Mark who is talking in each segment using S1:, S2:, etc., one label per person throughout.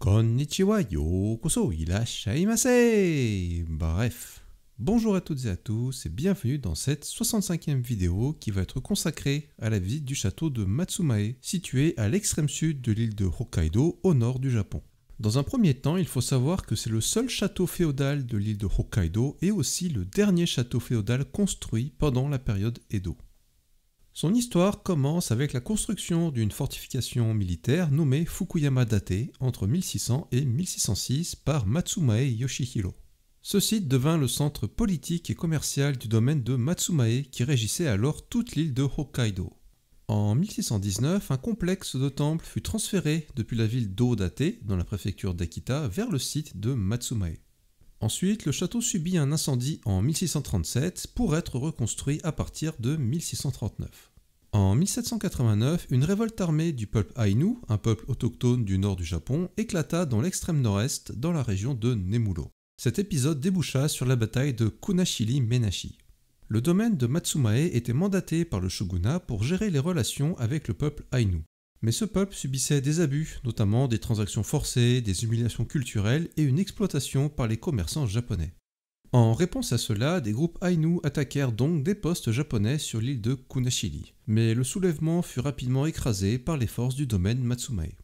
S1: Konnichiwa, yokoso, irashaimase. Bref, bonjour à toutes et à tous et bienvenue dans cette 65e vidéo qui va être consacrée à la visite du château de Matsumae, situé à l'extrême sud de l'île de Hokkaido, au nord du Japon. Dans un premier temps, il faut savoir que c'est le seul château féodal de l'île de Hokkaido et aussi le dernier château féodal construit pendant la période Edo. Son histoire commence avec la construction d'une fortification militaire nommée Fukuyama Date entre 1600 et 1606 par Matsumae Yoshihiro. Ce site devint le centre politique et commercial du domaine de Matsumae qui régissait alors toute l'île de Hokkaido. En 1619, un complexe de temples fut transféré depuis la ville d'Odate, dans la préfecture d'Akita, vers le site de Matsumae. Ensuite, le château subit un incendie en 1637 pour être reconstruit à partir de 1639. En 1789, une révolte armée du peuple Ainu, un peuple autochtone du nord du Japon, éclata dans l'extrême nord-est, dans la région de Nemuro. Cet épisode déboucha sur la bataille de Kunashiri-Menashi. Le domaine de Matsumae était mandaté par le shogunat pour gérer les relations avec le peuple Ainu. Mais ce peuple subissait des abus, notamment des transactions forcées, des humiliations culturelles et une exploitation par les commerçants japonais. En réponse à cela, des groupes Ainu attaquèrent donc des postes japonais sur l'île de Kunashiri. Mais le soulèvement fut rapidement écrasé par les forces du domaine Matsumae.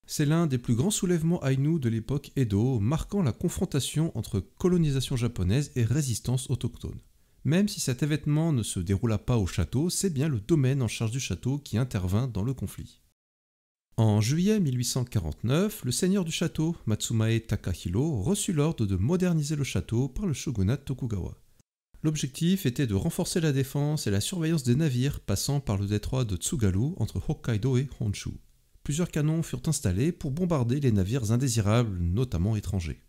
S1: C'est l'un des plus grands soulèvements Ainu de l'époque Edo, marquant la confrontation entre colonisation japonaise et résistance autochtone. Même si cet événement ne se déroula pas au château, c'est bien le domaine en charge du château qui intervint dans le conflit. En juillet 1849, le seigneur du château, Matsumae Takahiro, reçut l'ordre de moderniser le château par le shogunat Tokugawa. L'objectif était de renforcer la défense et la surveillance des navires passant par le détroit de Tsugaru entre Hokkaido et Honshu. Plusieurs canons furent installés pour bombarder les navires indésirables, notamment étrangers.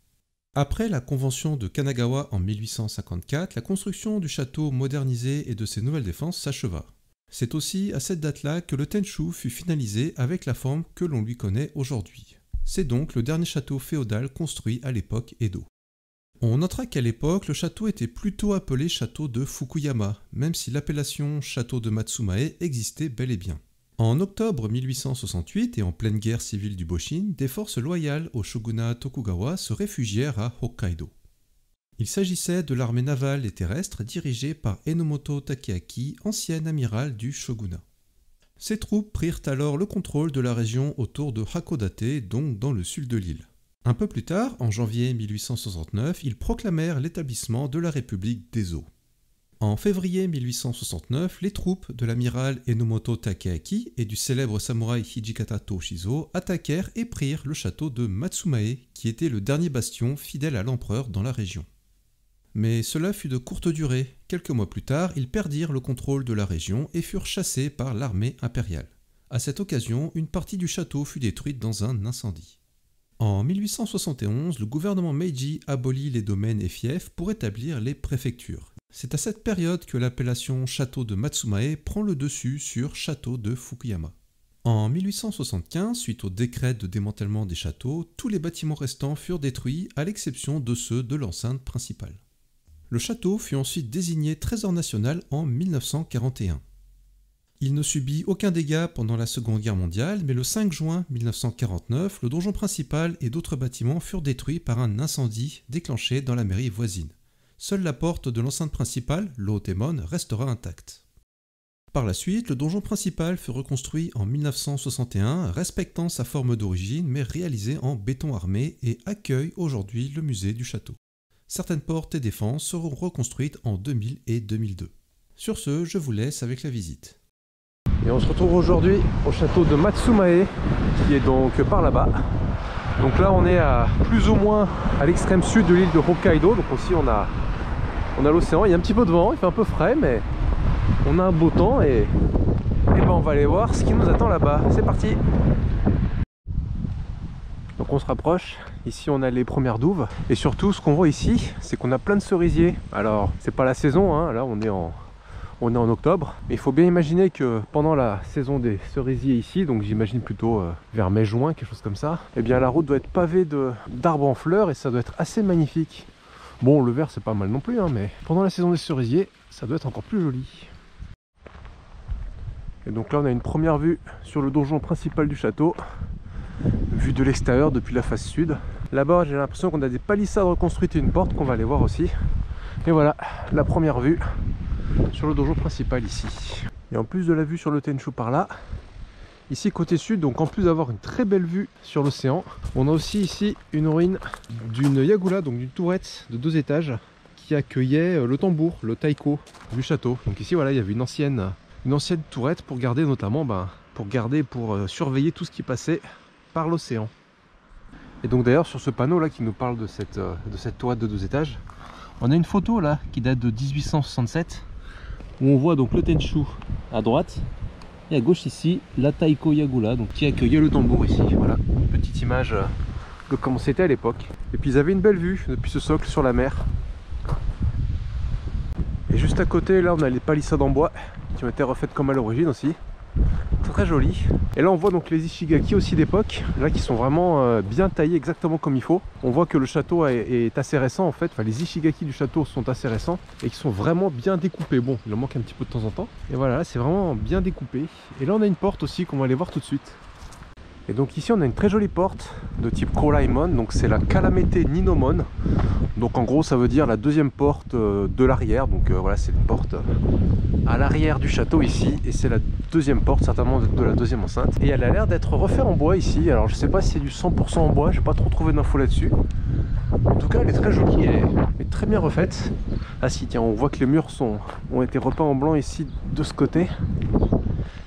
S1: Après la convention de Kanagawa en 1854, la construction du château modernisé et de ses nouvelles défenses s'acheva. C'est aussi à cette date-là que le Tenshu fut finalisé avec la forme que l'on lui connaît aujourd'hui. C'est donc le dernier château féodal construit à l'époque Edo. On notera qu'à l'époque, le château était plutôt appelé château de Fukuyama, même si l'appellation château de Matsumae existait bel et bien. En octobre 1868 et en pleine guerre civile du Boshin, des forces loyales au shogunat Tokugawa se réfugièrent à Hokkaido. Il s'agissait de l'armée navale et terrestre dirigée par Enomoto Takeaki, ancien amiral du shogunat. Ces troupes prirent alors le contrôle de la région autour de Hakodate, donc dans le sud de l'île. Un peu plus tard, en janvier 1869, ils proclamèrent l'établissement de la République d'Ezo. En février 1869, les troupes de l'amiral Enomoto Takeaki et du célèbre samouraï Hijikata Toshizo attaquèrent et prirent le château de Matsumae, qui était le dernier bastion fidèle à l'empereur dans la région. Mais cela fut de courte durée. Quelques mois plus tard, ils perdirent le contrôle de la région et furent chassés par l'armée impériale. À cette occasion, une partie du château fut détruite dans un incendie. En 1871, le gouvernement Meiji abolit les domaines et fiefs pour établir les préfectures. C'est à cette période que l'appellation château de Matsumae prend le dessus sur château de Fukuyama. En 1875, suite au décret de démantèlement des châteaux, tous les bâtiments restants furent détruits à l'exception de ceux de l'enceinte principale. Le château fut ensuite désigné trésor national en 1941. Il ne subit aucun dégât pendant la Seconde Guerre mondiale, mais le 5 juin 1949, le donjon principal et d'autres bâtiments furent détruits par un incendie déclenché dans la mairie voisine. Seule la porte de l'enceinte principale, l'Otemon, restera intacte. Par la suite, le donjon principal fut reconstruit en 1961, respectant sa forme d'origine, mais réalisé en béton armé et accueille aujourd'hui le musée du château. Certaines portes et défenses seront reconstruites en 2000 et 2002. Sur ce, je vous laisse avec la visite.
S2: Et on se retrouve aujourd'hui au château de Matsumae, qui est donc par là-bas. Donc là, on est à plus ou moins à l'extrême sud de l'île de Hokkaido. Donc aussi, on a l'océan. Il y a un petit peu de vent, il fait un peu frais, mais on a un beau temps et ben on va aller voir ce qui nous attend là-bas. C'est parti! Donc on se rapproche, ici on a les premières douves et surtout ce qu'on voit ici c'est qu'on a plein de cerisiers. Alors c'est pas la saison, hein. Là on est en octobre, mais il faut bien imaginer que pendant la saison des cerisiers ici, donc j'imagine plutôt vers mai-juin, quelque chose comme ça, et bien la route doit être pavée d'arbres en fleurs et ça doit être assez magnifique. Bon, le vert c'est pas mal non plus, hein, mais pendant la saison des cerisiers ça doit être encore plus joli. Et donc là on a une première vue sur le donjon principal du château. vue de l'extérieur depuis la face sud. Là-bas, j'ai l'impression qu'on a des palissades reconstruites et une porte qu'on va aller voir aussi. Et voilà, la première vue sur le dojo principal ici. Et en plus de la vue sur le Tenchu par là, ici côté sud, donc en plus d'avoir une très belle vue sur l'océan, on a aussi ici une ruine d'une yagula, donc d'une tourette de 2 étages qui accueillait le tambour, le taiko du château. Donc ici voilà, il y avait une ancienne tourette pour garder notamment, pour surveiller tout ce qui passait par l'océan. Et donc d'ailleurs sur ce panneau là qui nous parle de cette tourette de 2 étages, on a une photo là qui date de 1867 où on voit donc le Tenchu à droite et à gauche ici la Taiko Yagula, donc qui accueillait le tambour ici. Voilà, une petite image de comment c'était à l'époque. Et puis ils avaient une belle vue depuis ce socle sur la mer. Et juste à côté là on a les palissades en bois qui ont été refaites comme à l'origine aussi. Très joli. Et là on voit donc les Ishigaki aussi d'époque, là qui sont vraiment bien taillés exactement comme il faut. On voit que le château est assez récent en fait, enfin les Ishigaki du château sont assez récents et qui sont vraiment bien découpés. Bon, il en manque un petit peu de temps en temps. Et voilà, là c'est vraiment bien découpé. Et là on a une porte aussi qu'on va aller voir tout de suite. Et donc ici on a une très jolie porte de type Koraimon, donc c'est la Kalamete Ninomon. Donc en gros ça veut dire la deuxième porte de l'arrière, donc voilà, c'est une porte à l'arrière du château ici, et c'est la deuxième porte certainement de la deuxième enceinte. Et elle a l'air d'être refaite en bois ici, alors je sais pas si c'est du 100% en bois, j'ai pas trop trouvé d'infos là-dessus. En tout cas elle est très jolie, elle est très bien refaite. Ah si, tiens, on voit que les murs ont été repeints en blanc ici de ce côté.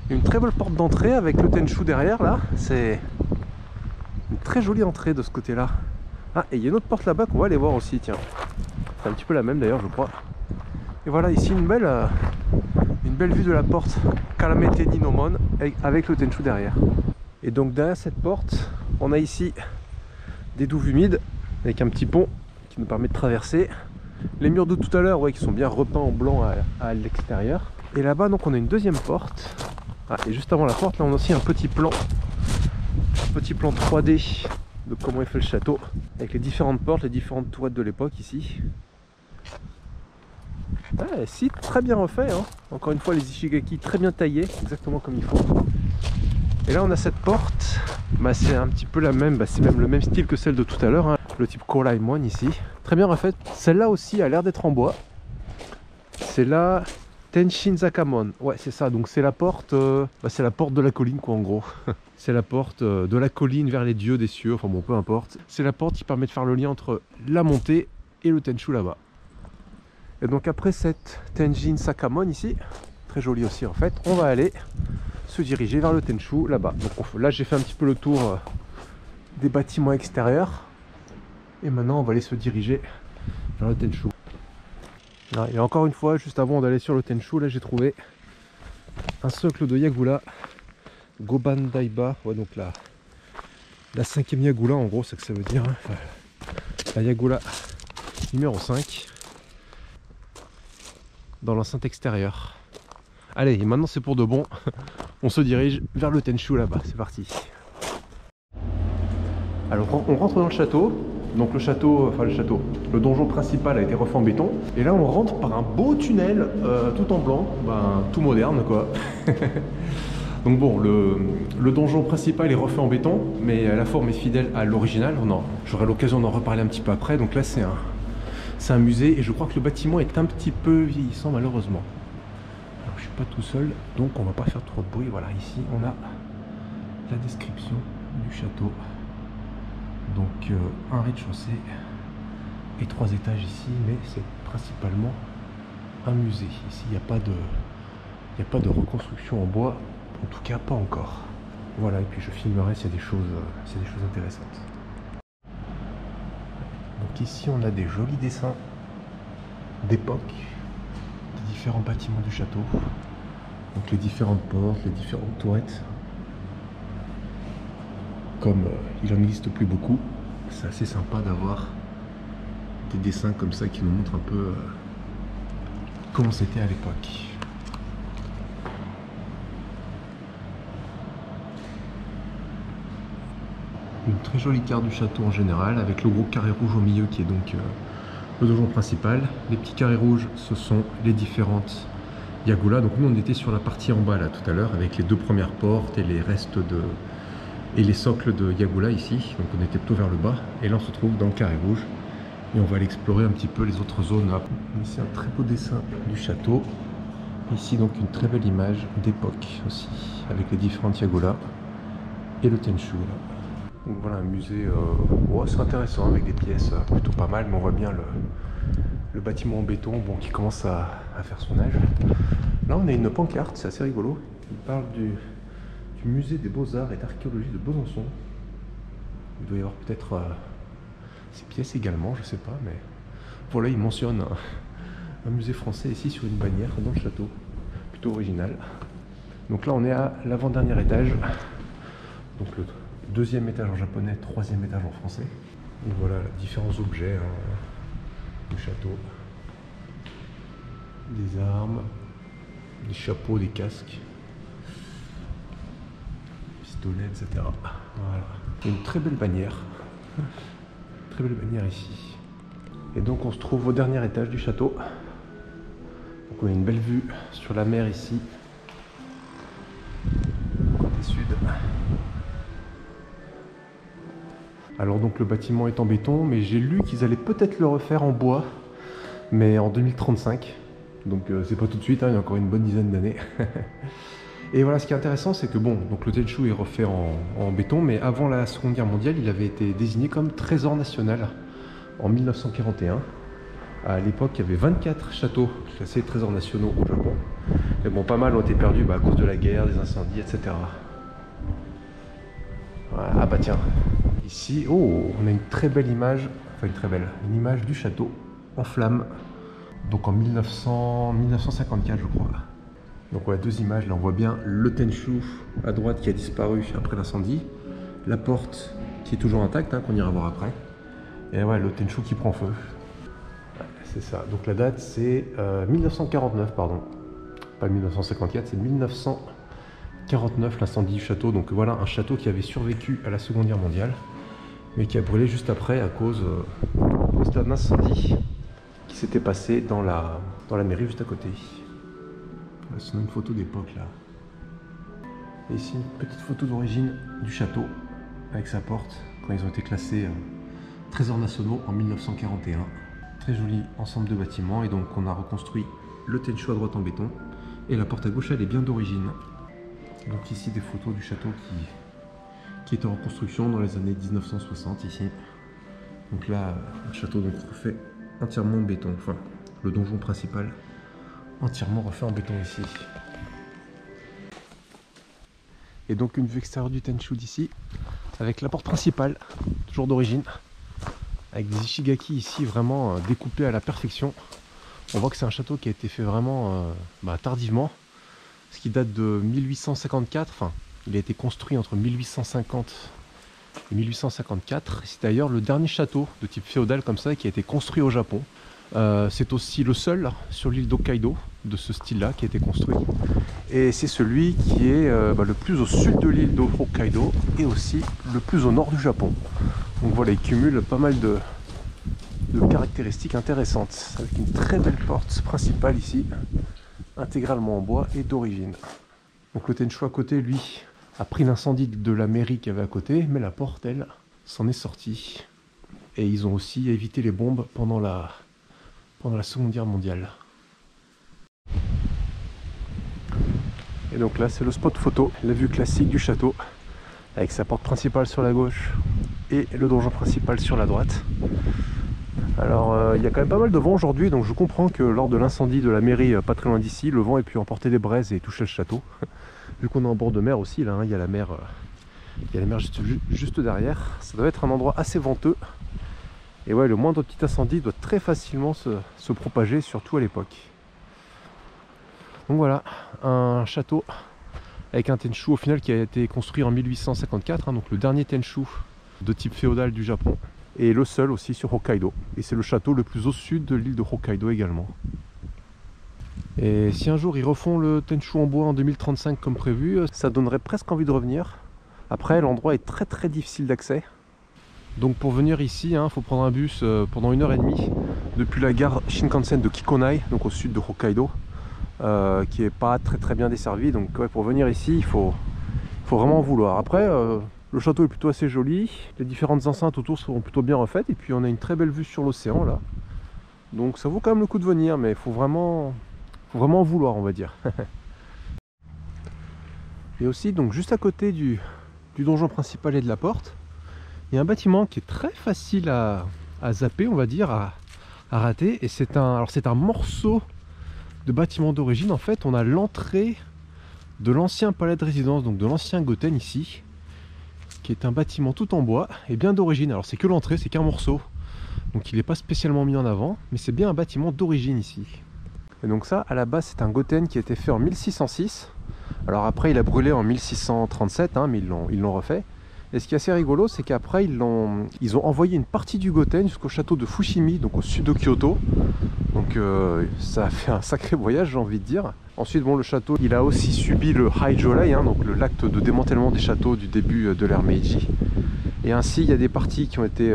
S2: Une très belle porte d'entrée avec le Tenchu derrière là, c'est une très jolie entrée de ce côté là. Ah, et il y a une autre porte là-bas qu'on va aller voir aussi, tiens. C'est un petit peu la même d'ailleurs je crois. Et voilà ici une belle vue de la porte Kalamete Ninomon avec le Tenchu derrière. Et donc derrière cette porte, on a ici des douves humides avec un petit pont qui nous permet de traverser. Les murs de tout à l'heure, ouais, qui sont bien repeints en blanc à l'extérieur. Et là-bas donc on a une deuxième porte. Ah, et juste avant la porte, là on a aussi un petit plan 3D de comment est fait le château, avec les différentes portes, les différentes toirettes de l'époque ici. Ouais, site très bien refait, hein. Encore une fois les Ishigaki très bien taillés, exactement comme il faut. Et là on a cette porte, c'est un petit peu la même, c'est même le même style que celle de tout à l'heure, hein. Le type Koraimon ici, très bien refaite. Celle-là aussi a l'air d'être en bois. C'est la Tenshin Zakamon, ouais c'est ça, donc c'est la porte c'est la porte de la colline quoi en gros. C'est la porte de la colline vers les dieux des cieux, enfin bon peu importe. C'est la porte qui permet de faire le lien entre la montée et le Tenchu là-bas. Et donc après cette Tenshin Zakamon ici, très jolie aussi en fait, on va aller se diriger vers le Tenchu là-bas. Donc là j'ai fait un petit peu le tour des bâtiments extérieurs. Et maintenant on va aller se diriger vers le Tenchu. Et encore une fois, juste avant d'aller sur le Tenchu, là j'ai trouvé un socle de Yagula Goban Daiba, ouais, donc la 5e Yagula en gros, c'est ce que ça veut dire, hein. Enfin, la Yagula numéro 5 dans l'enceinte extérieure. Allez, et maintenant c'est pour de bon, on se dirige vers le Tenchu là-bas, c'est parti. Alors on rentre dans le château. Donc le donjon principal a été refait en béton. Et là on rentre par un beau tunnel tout en blanc, tout moderne quoi. Donc bon, le donjon principal est refait en béton, mais la forme est fidèle à l'original. J'aurai l'occasion d'en reparler un petit peu après. Donc là c'est un musée et je crois que le bâtiment est un petit peu vieillissant malheureusement. Alors je suis pas tout seul, donc on va pas faire trop de bruit. Voilà, ici on a la description du château. Donc un rez-de-chaussée et 3 étages ici, mais c'est principalement un musée. Ici il n'y a pas de reconstruction en bois, en tout cas pas encore. Voilà, et puis je filmerai s'il y a des choses intéressantes. Donc ici on a des jolis dessins d'époque, des différents bâtiments du château. Donc les différentes portes, les différentes toirettes. Comme il n'en existe plus beaucoup, c'est assez sympa d'avoir des dessins comme ça qui nous montrent un peu comment c'était à l'époque. Une très jolie carte du château en général, avec le gros carré rouge au milieu qui est donc le donjon principal. Les petits carrés rouges, ce sont les différentes Yagula. Donc nous on était sur la partie en bas là tout à l'heure, avec les 2 premières portes et les restes et les socles de Yagula ici. Donc on était plutôt vers le bas et là on se trouve dans le carré rouge et on va aller explorer un petit peu les autres zones. Ici un très beau dessin du château. Ici donc une très belle image d'époque aussi avec les différentes Yagulas et le Tenchu là. Donc voilà un musée c'est intéressant avec des pièces plutôt pas mal, mais on voit bien le bâtiment en béton qui commence à faire son âge. Là on a une pancarte, c'est assez rigolo, il parle du musée des beaux-arts et d'archéologie de Besançon. Il doit y avoir peut-être ces pièces également, je sais pas, mais voilà, il mentionne un musée français ici sur une bannière dans le château, plutôt original. Donc là on est à l'avant-dernier étage, donc le deuxième étage en japonais, troisième étage en français. Et voilà différents objets du château, des armes, des chapeaux, des casques, pistolets, etc. Voilà, une très belle bannière, très belle bannière ici. Et donc on se trouve au dernier étage du château. Donc on a une belle vue sur la mer ici, côté sud. Alors donc le bâtiment est en béton, mais j'ai lu qu'ils allaient peut-être le refaire en bois, mais en 2035. Donc c'est pas tout de suite, il y a encore une bonne dizaine d'années. Et voilà, ce qui est intéressant, c'est que donc le Tenchu est refait en béton, mais avant la Seconde Guerre mondiale, il avait été désigné comme trésor national en 1941. À l'époque, il y avait 24 châteaux classés trésors nationaux au Japon. Et bon, pas mal ont été perdus à cause de la guerre, des incendies, etc. Voilà. Ah bah tiens, ici, on a une très belle image, une image du château en flammes, donc en 1954 je crois. Donc voilà, deux images, là on voit bien le Tenchu à droite qui a disparu après l'incendie, la porte qui est toujours intacte, qu'on ira voir après, et ouais, le Tenchu qui prend feu. Ouais, c'est ça, donc la date c'est 1949, pardon, pas 1954, c'est 1949 l'incendie du château. Donc voilà un château qui avait survécu à la Seconde Guerre mondiale, mais qui a brûlé juste après à cause d'un incendie qui s'était passé dans la mairie juste à côté. C'est une photo d'époque là. Et ici une petite photo d'origine du château avec sa porte quand ils ont été classés trésors nationaux en 1941. Très joli ensemble de bâtiments, et donc on a reconstruit le Tenchu à droite en béton et la porte à gauche elle est bien d'origine. Donc ici des photos du château qui est en reconstruction dans les années 1960 ici. Donc là un château donc refait entièrement en béton, enfin le donjon principal entièrement refait en béton ici. Et donc une vue extérieure du Tenchu d'ici, avec la porte principale, toujours d'origine, avec des ishigaki ici vraiment découpés à la perfection. On voit que c'est un château qui a été fait vraiment tardivement, ce qui date de 1854, enfin il a été construit entre 1850 et 1854. C'est d'ailleurs le dernier château de type féodal comme ça qui a été construit au Japon. C'est aussi le seul sur l'île d'Hokkaido de ce style-là qui a été construit. Et c'est celui qui est le plus au sud de l'île de Hokkaido et aussi le plus au nord du Japon. Donc voilà, il cumule pas mal de caractéristiques intéressantes, avec une très belle porte principale ici, intégralement en bois et d'origine. Donc le Tenchu à côté, lui, a pris l'incendie de la mairie qu'il y avait à côté, mais la porte, elle, s'en est sortie. Et ils ont aussi évité les bombes pendant la Seconde Guerre mondiale. Et donc là c'est le spot photo, la vue classique du château, avec sa porte principale sur la gauche et le donjon principal sur la droite. Alors il y a quand même pas mal de vent aujourd'hui, donc je comprends que lors de l'incendie de la mairie pas très loin d'ici, le vent ait pu emporter des braises et toucher le château. Vu qu'on est en bord de mer aussi, là, il y a la mer, juste derrière. Ça doit être un endroit assez venteux. Et ouais, le moindre petit incendie doit très facilement se propager, surtout à l'époque. Donc voilà, un château avec un Tenchu au final qui a été construit en 1854, donc le dernier Tenchu de type féodal du Japon, et le seul aussi sur Hokkaido. Et c'est le château le plus au sud de l'île de Hokkaido également. Et si un jour ils refont le Tenchu en bois en 2035 comme prévu, ça donnerait presque envie de revenir. Après, l'endroit est très très difficile d'accès. Donc pour venir ici, il faut prendre un bus pendant 1h30 depuis la gare Shinkansen de Kikonai, donc au sud de Hokkaido, qui est pas très bien desservie. Donc ouais, pour venir ici, il faut vraiment vouloir. Après, Le château est plutôt assez joli, les différentes enceintes autour sont plutôt bien refaites, et puis on a une très belle vue sur l'océan là. Donc ça vaut quand même le coup de venir, mais il faut vraiment en vouloir, on va dire. Et aussi, donc juste à côté du donjon principal et de la porte, il y a un bâtiment qui est très facile à zapper, on va dire, à rater. Et c'est un morceau de bâtiment d'origine. En fait, on a l'entrée de l'ancien palais de résidence, donc de l'ancien Goten ici, qui est un bâtiment tout en bois et bien d'origine. Alors c'est que l'entrée, c'est qu'un morceau, donc il n'est pas spécialement mis en avant, mais c'est bien un bâtiment d'origine ici. Et donc ça, à la base, c'est un Goten qui a été fait en 1606. Alors après, il a brûlé en 1637, hein, mais ils l'ont refait. Et ce qui est assez rigolo, c'est qu'après, ils ont envoyé une partie du Goten jusqu'au château de Fushimi, donc au sud de Kyoto. Donc ça a fait un sacré voyage, j'ai envie de dire. Ensuite, bon, le château, il a aussi subi le Haijōrei, hein, donc l'acte de démantèlement des châteaux du début de l'ère Meiji. Et ainsi, il y a des parties qui ont été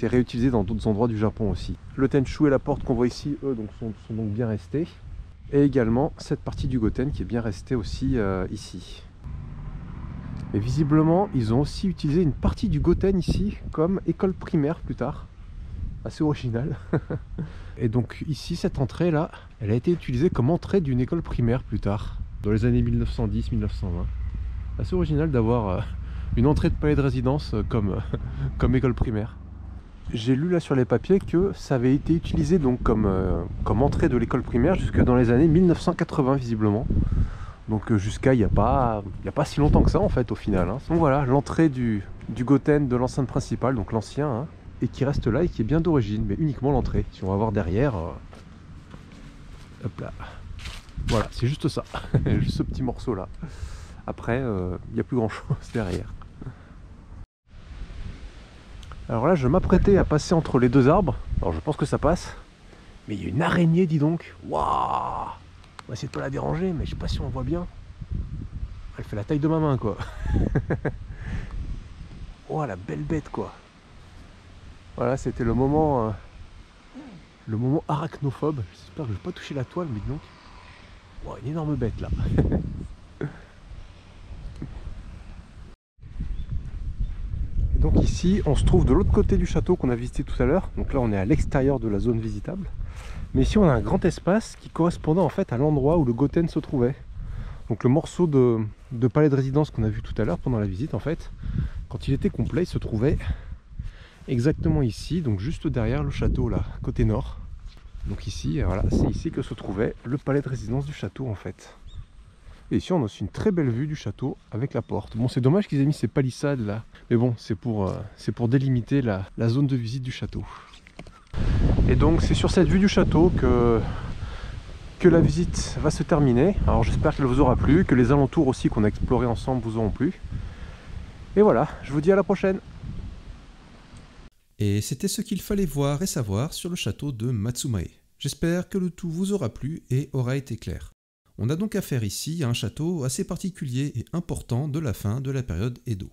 S2: réutilisées dans d'autres endroits du Japon aussi. Le Tenchu et la porte qu'on voit ici, eux, donc, sont donc bien restés. Et également cette partie du Goten qui est bien restée aussi ici. Et visiblement, ils ont aussi utilisé une partie du Goten ici comme école primaire plus tard. Assez original. Et donc ici, cette entrée là, elle a été utilisée comme entrée d'une école primaire plus tard, dans les années 1910-1920. Assez original d'avoir une entrée de palais de résidence comme école primaire. J'ai lu là sur les papiers que ça avait été utilisé donc comme entrée de l'école primaire jusque dans les années 1980 visiblement. Donc jusqu'à il n'y a pas si longtemps que ça en fait au final. Hein. Donc voilà, l'entrée du Goten de l'enceinte principale, donc l'ancien, hein, et qui reste là et qui est bien d'origine, mais uniquement l'entrée. Si on va voir derrière, hop là, voilà, c'est juste ça, juste ce petit morceau là. Après, il n'y a plus grand chose derrière. Alors là, je m'apprêtais à passer entre les deux arbres. Alors je pense que ça passe. Mais il y a une araignée, dis donc. Waouh! On va essayer de pas la déranger, mais je sais pas si on voit bien. Elle fait la taille de ma main, quoi. Oh, la belle bête, quoi. Voilà, c'était le moment arachnophobe. J'espère que je vais pas toucher la toile, mais dis donc. Oh, une énorme bête, là. Donc ici, on se trouve de l'autre côté du château qu'on a visité tout à l'heure. Donc là, on est à l'extérieur de la zone visitable. Mais ici, on a un grand espace qui correspondait en fait à l'endroit où le Goten se trouvait. Donc le morceau de palais de résidence qu'on a vu tout à l'heure pendant la visite, en fait, quand il était complet, il se trouvait exactement ici, donc juste derrière le château là, côté nord. Donc ici, voilà, c'est ici que se trouvait le palais de résidence du château en fait. Et ici on a aussi une très belle vue du château avec la porte. Bon, c'est dommage qu'ils aient mis ces palissades là, mais bon, c'est pour délimiter la zone de visite du château. Et donc c'est sur cette vue du château que la visite va se terminer. Alors j'espère qu'elle vous aura plu, que les alentours aussi qu'on a explorés ensemble vous auront plu. Et voilà, je vous dis à la prochaine.
S1: Et c'était ce qu'il fallait voir et savoir sur le château de Matsumae. J'espère que le tout vous aura plu et aura été clair. On a donc affaire ici à un château assez particulier et important de la fin de la période Edo.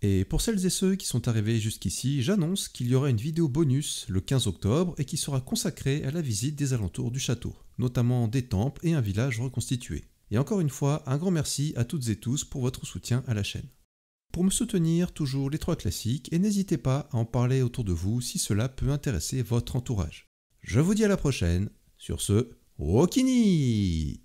S1: Et pour celles et ceux qui sont arrivés jusqu'ici, j'annonce qu'il y aura une vidéo bonus le 15 octobre et qui sera consacrée à la visite des alentours du château, notamment des temples et un village reconstitué. Et encore une fois, un grand merci à toutes et tous pour votre soutien à la chaîne. Pour me soutenir, toujours les 3 classiques et n'hésitez pas à en parler autour de vous si cela peut intéresser votre entourage. Je vous dis à la prochaine, sur ce, Okini!